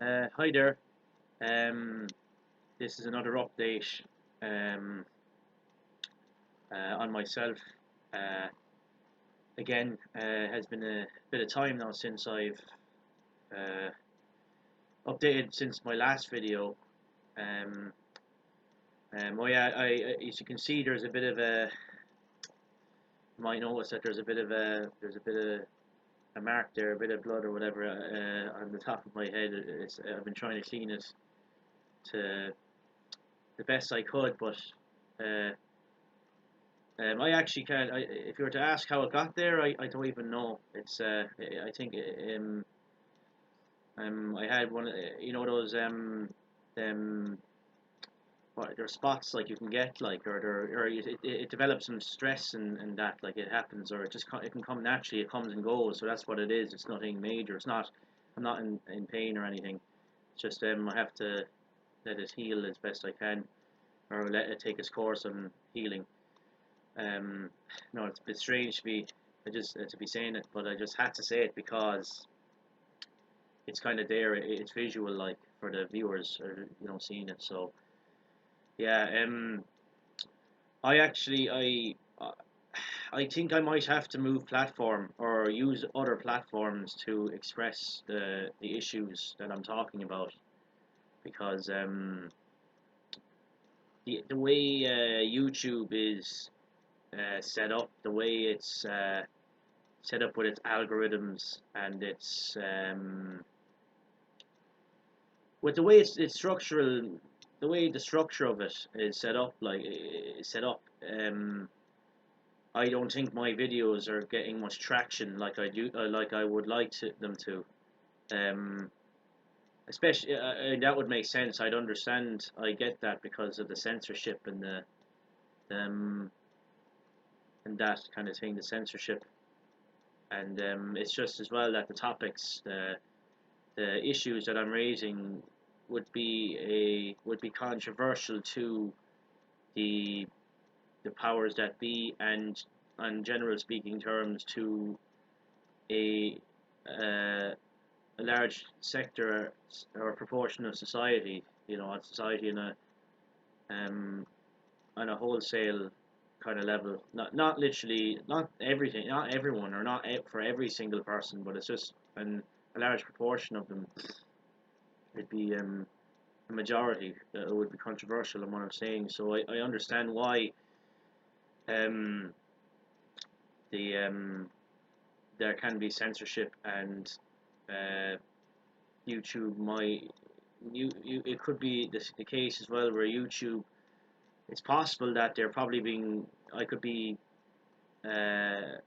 Hi there. Um, this is another update um, on myself. Uh, again, has been a bit of time now since I've uh, updated since my last video. Um, as you can see, there's a bit of a. You might notice that there's a bit of a mark there, a bit of blood or whatever on the top of my head. I've been trying to clean it to the best I could, but. Uh, I actually can't. If you were to ask how it got there, I don't even know. I think I had one. You know those what there are spots like you can get like it develops some stress and that like it happens or it can come naturally. It comes and goes. So that's what it is. It's nothing major. It's not. I'm not in pain or anything. It's just I have to let it heal as best I can or let it take its course on healing. Um, no, it's a bit strange to be saying it, but I just had to say it because it's kind of there. It's visual, like for the viewers, or seeing it. So yeah, I actually I think I might have to move platform or use other platforms to express the issues that I'm talking about because the way YouTube is set up, the way it's set up with its algorithms and its with the way it's structural, the way the structure of it is set up, I don't think my videos are getting much traction like I would like them to. Um, especially that would make sense. I'd understand. I get that because of the censorship um, and that kind of thing, the censorship, and it's just as well that the topics, the issues that I'm raising would be controversial to the the powers that be and on general speaking terms to a uh, a large sector or proportion of society, on society um, on a wholesale kind of level, not literally, not everything, not everyone, or not for every single person, but it's just a large proportion of them. It'd be a majority that would be controversial in what I'm saying. So I understand why um, the there can be censorship and uh, YouTube might it could be the case as well where YouTube, it's possible that they're probably being I could be uh,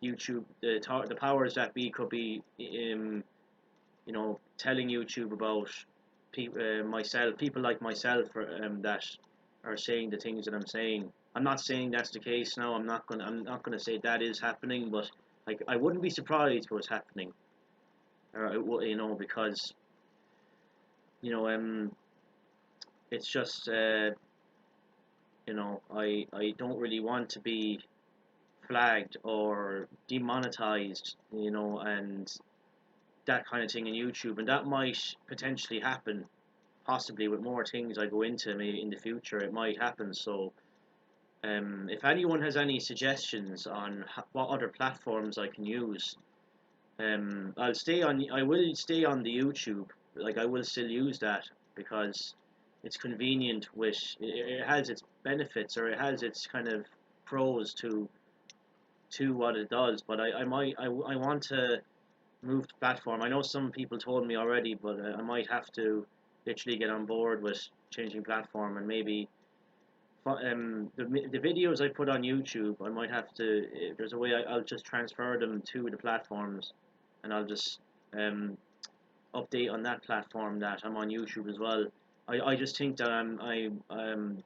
YouTube, the powers that be could be telling YouTube about people like myself that are saying the things that I'm saying. I'm not saying that's the case now. I'm not gonna say that is happening, but like I wouldn't be surprised if it was happening, or because you know it's just I don't really want to be flagged or demonetized, and that kind of thing in YouTube, and that might potentially happen, possibly with more things I go into maybe in the future. It might happen. So, if anyone has any suggestions on what other platforms I can use, I will stay on the YouTube. Like I will still use that because it's convenient. It has its benefits or it has its kind of pros to what it does. But I want to move to platform. I know some people told me already, but I might have to literally get on board with changing platform and maybe the videos I put on YouTube, I might have to. If there's a way I'll just transfer them to the platforms, and I'll just um, update on that platform that I'm on YouTube as well. I just think that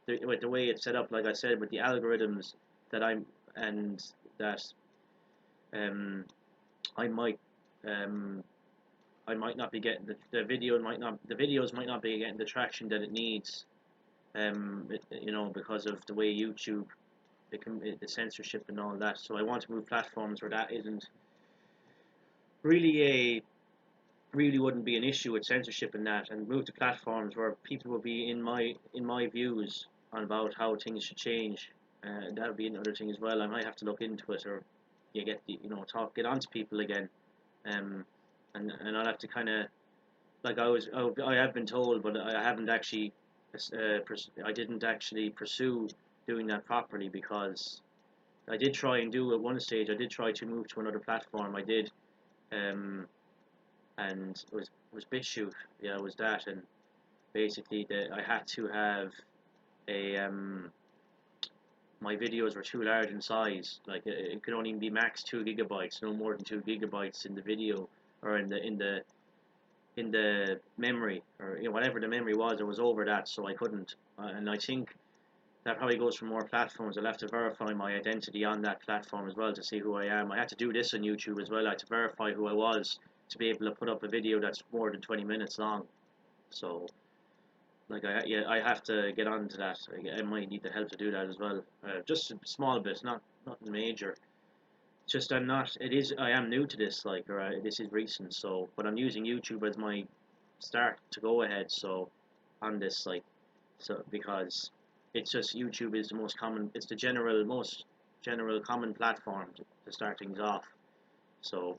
with the way it's set up, like I said, with the algorithms that I'm and that um, I might um, I might not be getting the videos might not be getting the traction that it needs. Because of the way YouTube, the censorship and all that. So I want to move platforms where that isn't really really wouldn't be an issue with censorship and that, and move to platforms where people will be in my views on about how things should change. That would be another thing as well. I might have to look into it, or you get the, get on to people again, um, and I'll have to kind of, like, I have been told, but I haven't actually, I didn't actually pursue doing that properly, because I did try and do at one stage. I did try to move to another platform. I did, um, and it was BitChute. Yeah, it was that, and basically I had to have a my videos were too large in size. Like, it could only be max 2 gigabytes, no more than 2 gigabytes in the video, or in the memory, or whatever the memory was. It was over that, so I couldn't. And I think that probably goes for more platforms. I'll have to verify my identity on that platform as well to see who I am. I had to do this on YouTube as well. I had to verify who I was to be able to put up a video that's more than 20 minutes long. So, like, yeah, I have to get on to that. I might need the help to do that as well. Just a small bit, nothing major. Just I'm not. I am new to this. Like, or this is recent. So, but I'm using YouTube as my start to go ahead. So, on this, like, so, because it's just YouTube is the most common. It's the most general common platform to start things off. So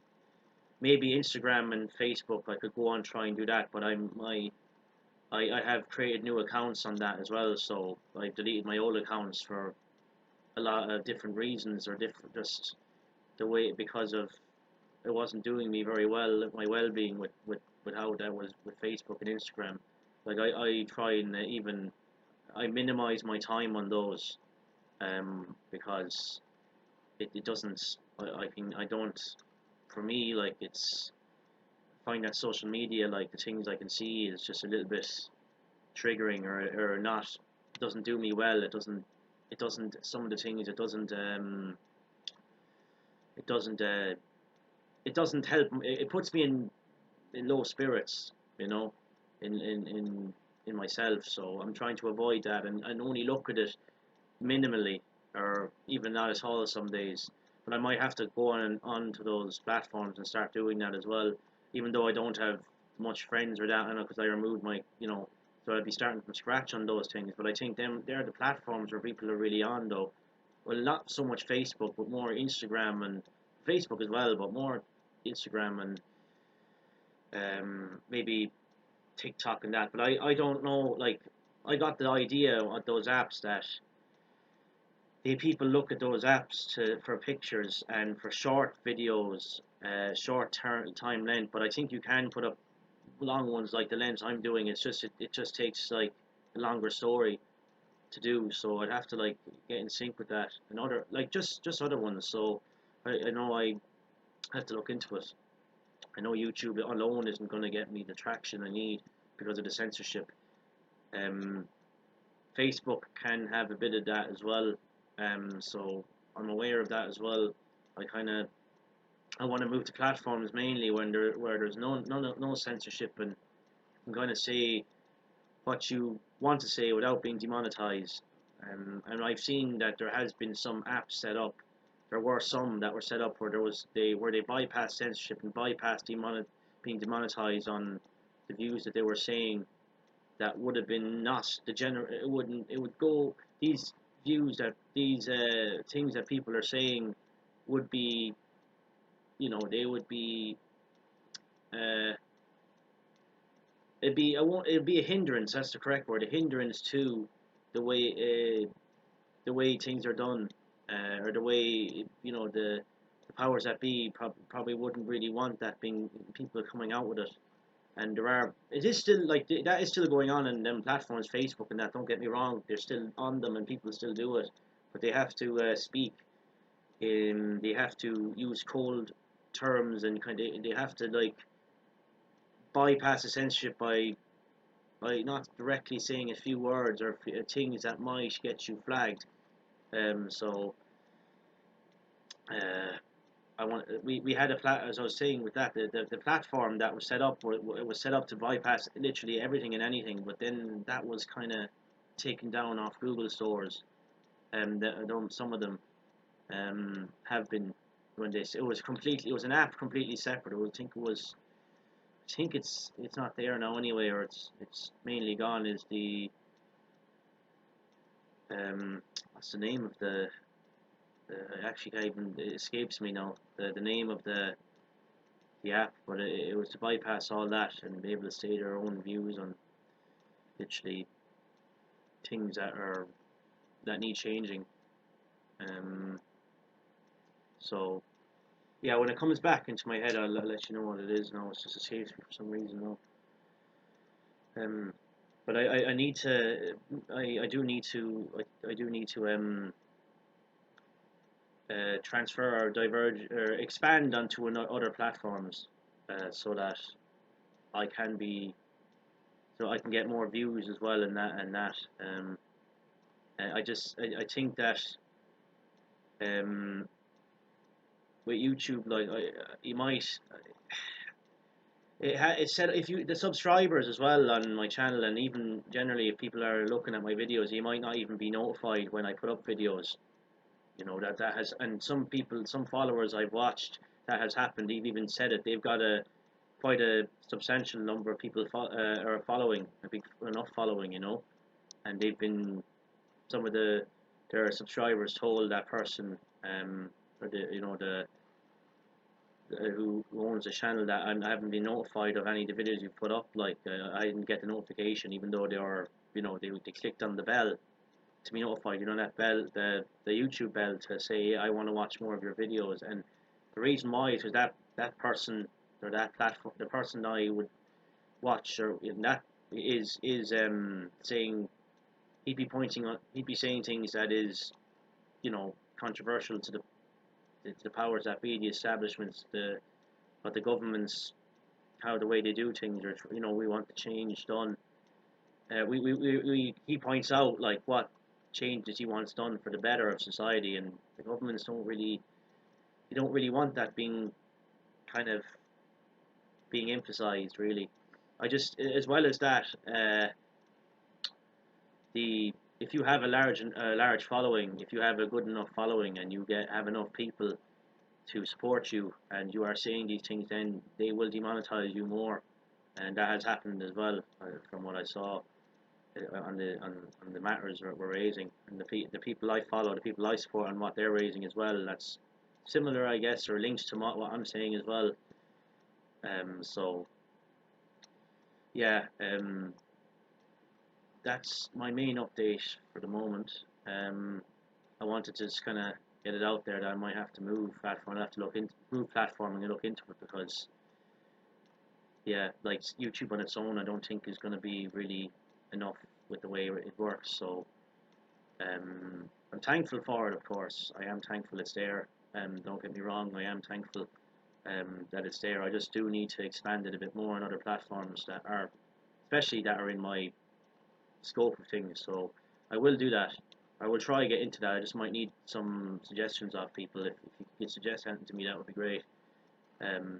maybe Instagram and Facebook, I could go on try and do that, but I have created new accounts on that as well. So I've deleted my old accounts for a lot of different reasons, or different, just the way, because of it wasn't doing me very well, my well-being with how that was with Facebook and Instagram. Like, I try and even I minimize my time on those, because it doesn't, I don't, for me, like, it's, find that social media, like, the things I can see is just a little bit triggering, or not, it doesn't do me well. It doesn't some of the things, it doesn't it doesn't help. It puts me in low spirits, you know, in myself. So I'm trying to avoid that, and only look at it minimally, or even not at all some days. But I might have to go onto those platforms and start doing that as well, even though I don't have much friends or that, because I removed my, so I'd be starting from scratch on those things. But I think they're the platforms where people are really on, though. Well, not so much Facebook, but more Instagram, and Facebook as well, but more Instagram, and maybe TikTok and that. But I don't know, like, I got the idea of those apps that the people look at those apps for pictures and for short videos, short time length. But I think you can put up long ones like the length I'm doing. It's just it just takes, like, a longer story to do. So I'd have to, like, get in sync with that, and other, like, just other ones. So I know I have to look into it. I know YouTube alone isn't going to get me the traction I need because of the censorship. Um, Facebook can have a bit of that as well. So I'm aware of that as well. I kind of I want to move to platforms mainly where there's no censorship, and you can kind of say what you want to say without being demonetized. And I've seen that there has been some apps set up. There were some that were set up where they bypass censorship and bypass being demonetized on the views that they were saying. That would have been not the general. It would go, these views, that these things that people are saying would be, they would be, uh, it'd be a hindrance. That's the correct word. A hindrance to the way the way things are done, or the way, the powers that be probably wouldn't really want that, being people coming out with it. And it is still, like, that is still going on in them platforms, Facebook and that. Don't get me wrong, they're still on them and people still do it, but they have to speak in. They have to use cold terms, and they have to, like, bypass the censorship by not directly saying a few words, or things that might get you flagged. So uh, we had as I was saying with that, the platform that was set up, it was set up to bypass literally everything and anything, but then that was kind of taken down off Google stores, and some of them have been, when it was an app completely separate. I think it was I think it's not there now anyway, or it's mainly gone. Is the what's the name of the actually can't even, it escapes me now, the name of the app, but it was to bypass all that and be able to say their own views on literally things that need changing. Um, so yeah, when it comes back into my head, I'll let you know what it is now. It's just escapes me for some reason now. Um, but I need to, I do need to, I do need to transfer or diverge or expand onto other platforms, so that I can be, so I can get more views as well in that and that. I think that um, with YouTube, like you might it said if you the subscribers as well on my channel, and even generally if people are looking at my videos, you might not even be notified when I put up videos. You know that has, and some people, some followers I've watched, that has happened. They've even said it. They've got a quite a substantial number of people are following, a big enough following, you know, and they've been, some of their subscribers told that person, or the, you know, who owns the channel, that I haven't been notified of any of the videos you put up. Like I didn't get the notification, even though they are, you know, they clicked on the bell to be notified. You know, that bell, the YouTube bell, to say I want to watch more of your videos. And the reason why is because that person or that platform, the person I would watch, or that is saying, he'd be saying things that is, you know, controversial to the powers that be, the establishments, the what the governments, how the way they do things, or, you know, we want the change done. He points out like what changes he wants done for the better of society, and the governments don't really, they don't really want that being kind of being emphasized really. I just, as well as that, the if you have a large following, if you have a good enough following, and you have enough people to support you, and you are saying these things, then they will demonetize you more, and that has happened as well, from what I saw, on the matters we're raising, and the people I follow, the people I support, and what they're raising as well. That's similar, I guess, or linked to what I'm saying as well. So yeah, that's my main update for the moment. I wanted to just kind of get it out there that I might have to move platform. I have to look into move platforming and look into it, because yeah, like YouTube on its own, I don't think is going to be really enough with the way it works. So I'm thankful for it, of course. I am thankful it's there. Don't get me wrong, I am thankful that it's there. I just do need to expand it a bit more on other platforms that are, especially that are in my scope of things. So I will do that. I will try to get into that. I just might need some suggestions off people. If you could suggest anything to me, that would be great.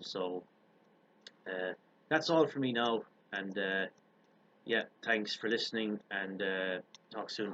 So that's all for me now. And yeah, thanks for listening, and talk soon.